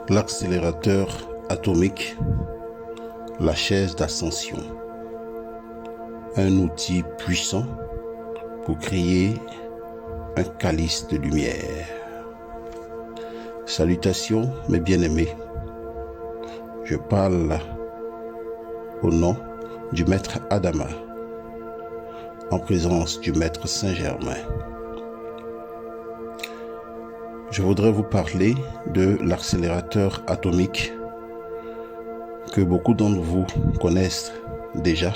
L'accélérateur atomique, la chaise d'ascension. Un outil puissant pour créer un calice de lumière. Salutations mes bien-aimés. Je parle au nom du maître Adama, en présence du maître Saint-Germain. Je voudrais vous parler de l'accélérateur atomique que beaucoup d'entre vous connaissent déjà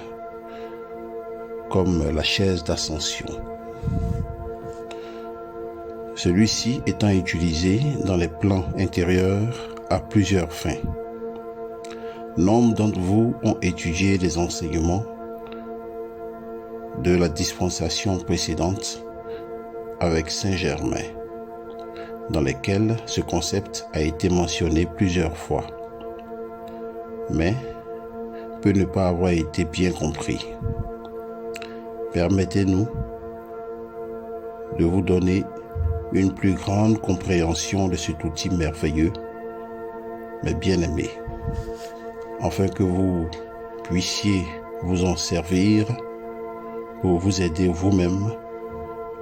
comme la chaise d'ascension. Celui-ci étant utilisé dans les plans intérieurs à plusieurs fins. Nombre d'entre vous ont étudié les enseignements de la dispensation précédente avec Saint-Germain, dans lesquels ce concept a été mentionné plusieurs fois, mais peut ne pas avoir été bien compris. Permettez-nous de vous donner une plus grande compréhension de cet outil merveilleux, mais bien-aimé, afin que vous puissiez vous en servir pour vous aider vous-même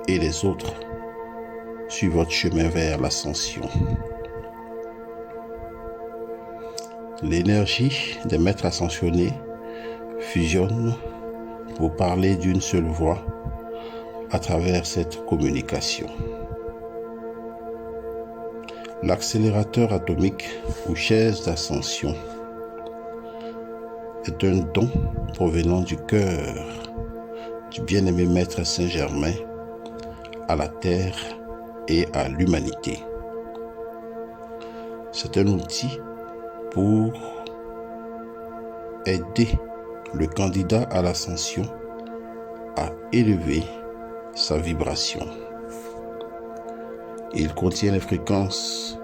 et les autres sur votre chemin vers l'ascension. L'énergie des maîtres ascensionnés fusionne pour parler d'une seule voix à travers cette communication. L'accélérateur atomique ou chaise d'ascension est un don provenant du cœur du bien-aimé maître Saint-Germain à la Terre et à l'humanité. C'est un outil pour aider le candidat à l'ascension à élever sa vibration. Il contient les fréquences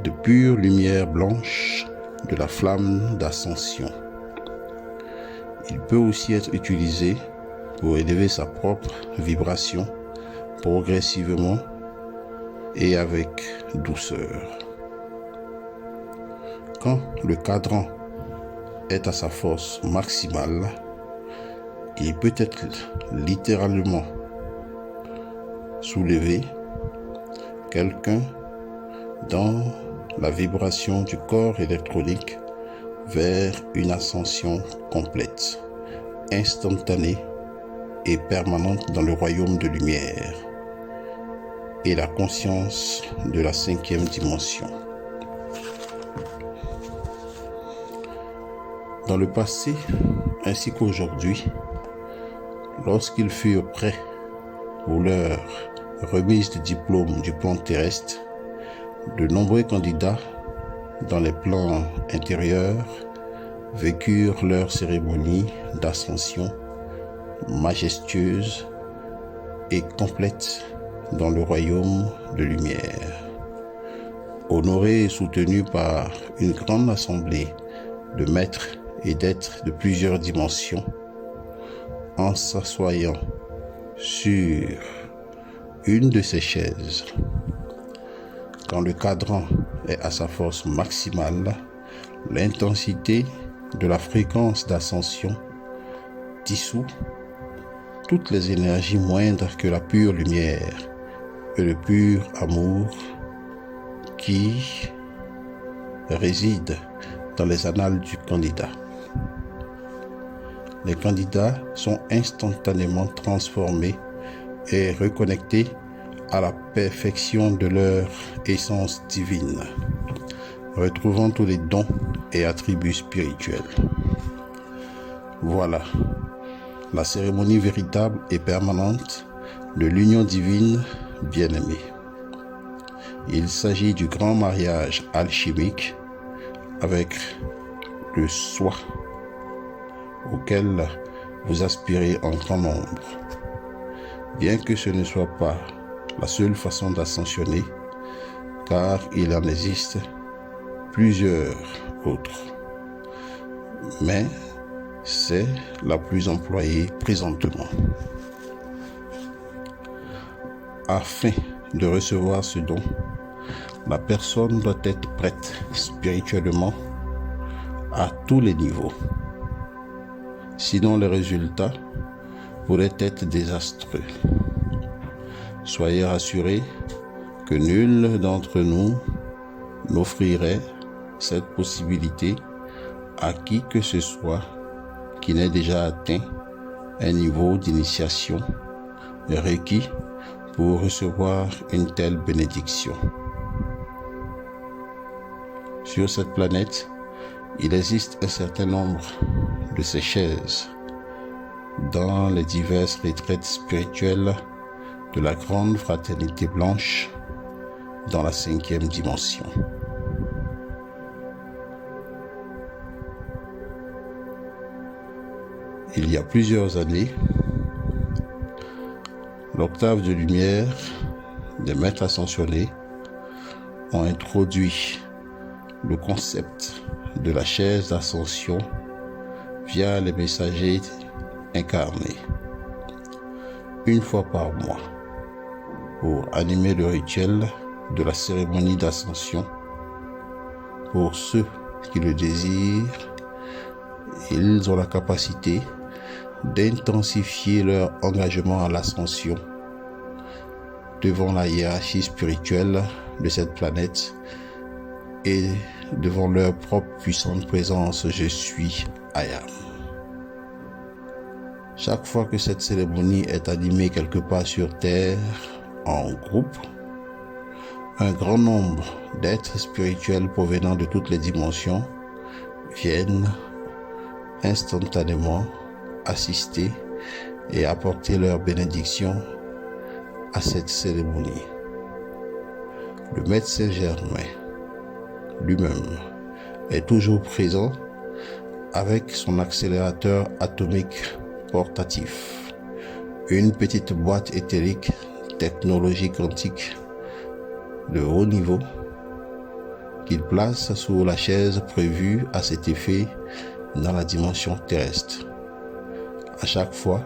de pure lumière blanche de la flamme d'ascension. Il peut aussi être utilisé pour élever sa propre vibration progressivement et avec douceur. Quand le cadran est à sa force maximale, il peut être littéralement soulevé quelqu'un dans la vibration du corps électronique vers une ascension complète, instantanée et permanente dans le royaume de lumière et la conscience de la 5e dimension. Dans le passé, ainsi qu'aujourd'hui, lorsqu'ils furent prêts pour leur remise de diplôme du plan terrestre, de nombreux candidats dans les plans intérieurs vécurent leur cérémonie d'ascension majestueuse et complète dans le royaume de lumière. Honorés et soutenus par une grande assemblée de maîtres et d'êtres de plusieurs dimensions, en s'assoyant sur une de ces chaises, quand le cadran est à sa force maximale, l'intensité de la fréquence d'ascension dissout toutes les énergies moindres que la pure lumière et le pur amour qui réside dans les annales du candidat. Les candidats sont instantanément transformés et reconnectés à la perfection de leur essence divine, retrouvant tous les dons et attributs spirituels. Voilà, la cérémonie véritable et permanente de l'union divine bien-aimée. Il s'agit du grand mariage alchimique avec le soi auquel vous aspirez en grand nombre. Bien que ce ne soit pas la seule façon d'ascensionner, car il en existe plusieurs autres, mais c'est la plus employée présentement. Afin de recevoir ce don, La personne doit être prête spirituellement à tous les niveaux. Sinon, les résultats pourraient être désastreux. Soyez rassurés que nul d'entre nous n'offrirait cette possibilité à qui que ce soit qui n'ait déjà atteint un niveau d'initiation requis pour recevoir une telle bénédiction. Sur cette planète, il existe un certain nombre de ces chaises dans les diverses retraites spirituelles de la grande fraternité blanche dans la 5e dimension. Il y a plusieurs années, l'octave de lumière des maîtres ascensionnés ont introduit le concept de la chaise d'ascension via les messagers incarnés, une fois par mois, pour animer le rituel de la cérémonie d'ascension. Pour ceux qui le désirent, ils ont la capacité d'intensifier leur engagement à l'ascension devant la hiérarchie spirituelle de cette planète et devant leur propre puissante présence, je suis I Am. Chaque fois que cette cérémonie est animée quelque part sur Terre en groupe, un grand nombre d'êtres spirituels provenant de toutes les dimensions viennent instantanément assister et apporter leur bénédiction à cette cérémonie. Le Maître Saint-Germain lui-même est toujours présent avec son accélérateur atomique portatif, une petite boîte éthérique technologie quantique de haut niveau qu'il place sur la chaise prévue à cet effet dans la dimension terrestre. À chaque fois,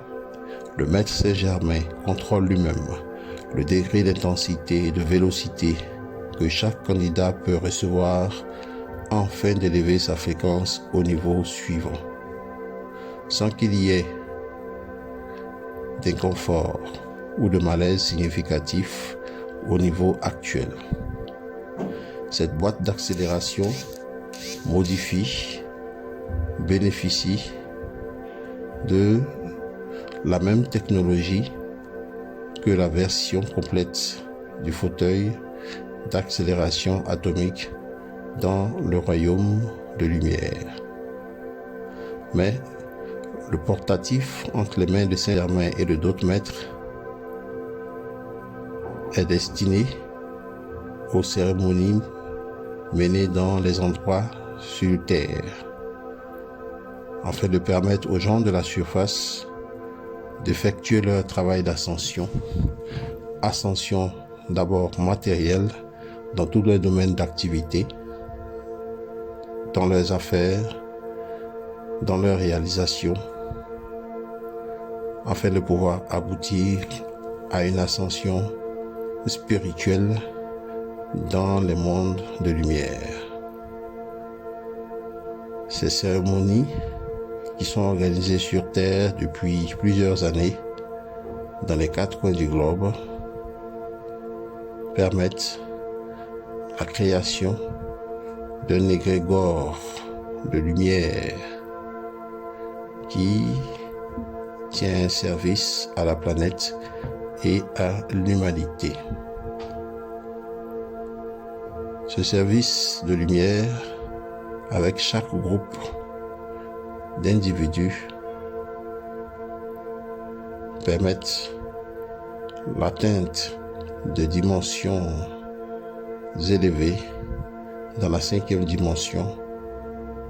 le Maître Saint-Germain contrôle lui-même le degré d'intensité et de vélocité que chaque candidat peut recevoir afin d'élever sa fréquence au niveau suivant, sans qu'il y ait d'inconfort ou de malaise significatif au niveau actuel. Cette boîte d'accélération bénéficie de la même technologie que la version complète du fauteuil d'accélération atomique dans le royaume de lumière. Mais le portatif entre les mains de Saint-Germain et de d'autres maîtres est destiné aux cérémonies menées dans les endroits sur Terre, afin de permettre aux gens de la surface d'effectuer leur travail d'ascension. Ascension d'abord matérielle dans tous les domaines d'activité, dans leurs affaires, dans leur réalisation, afin de pouvoir aboutir à une ascension spirituelle dans les mondes de lumière. Ces cérémonies, qui sont organisées sur Terre depuis plusieurs années dans les 4 coins du globe, permettent la création d'un égrégore de lumière qui tient un service à la planète et à l'humanité. Ce service de lumière, avec chaque groupe d'individus, permettent l'atteinte de dimensions élevées dans la 5e dimension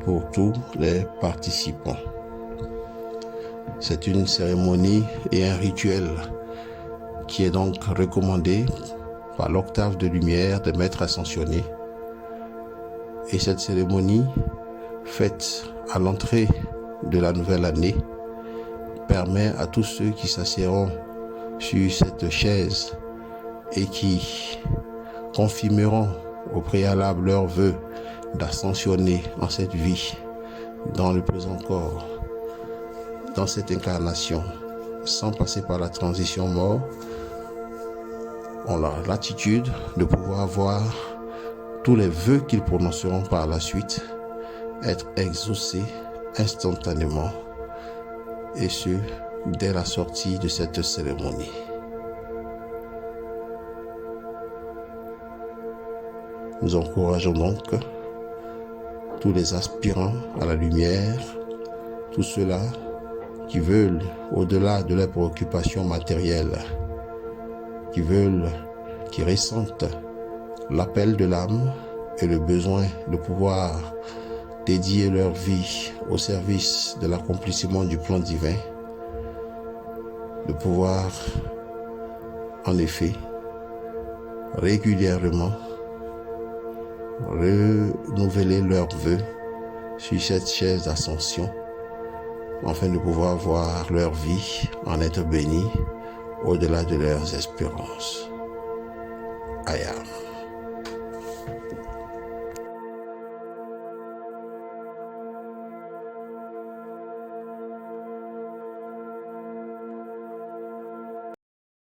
pour tous les participants. C'est une cérémonie et un rituel qui est donc recommandé par l'octave de lumière des maîtres ascensionnés. Et cette cérémonie, faite à l'entrée de la nouvelle année, permet à tous ceux qui s'assiéront sur cette chaise et qui confirmeront au préalable leurs vœux d'ascensionner en cette vie, dans le présent corps, dans cette incarnation, sans passer par la transition mort, ont la latitude de pouvoir voir tous les vœux qu'ils prononceront par la suite être exaucés instantanément, et ce, dès la sortie de cette cérémonie. Nous encourageons donc tous les aspirants à la lumière, tous ceux-là qui veulent, au-delà de leurs préoccupations matérielles, qui ressentent l'appel de l'âme et le besoin de pouvoir dédier leur vie au service de l'accomplissement du plan divin, de pouvoir, en effet, régulièrement renouveler leurs vœux sur cette chaise d'ascension, afin de pouvoir voir leur vie en être bénie au-delà de leurs espérances. I am.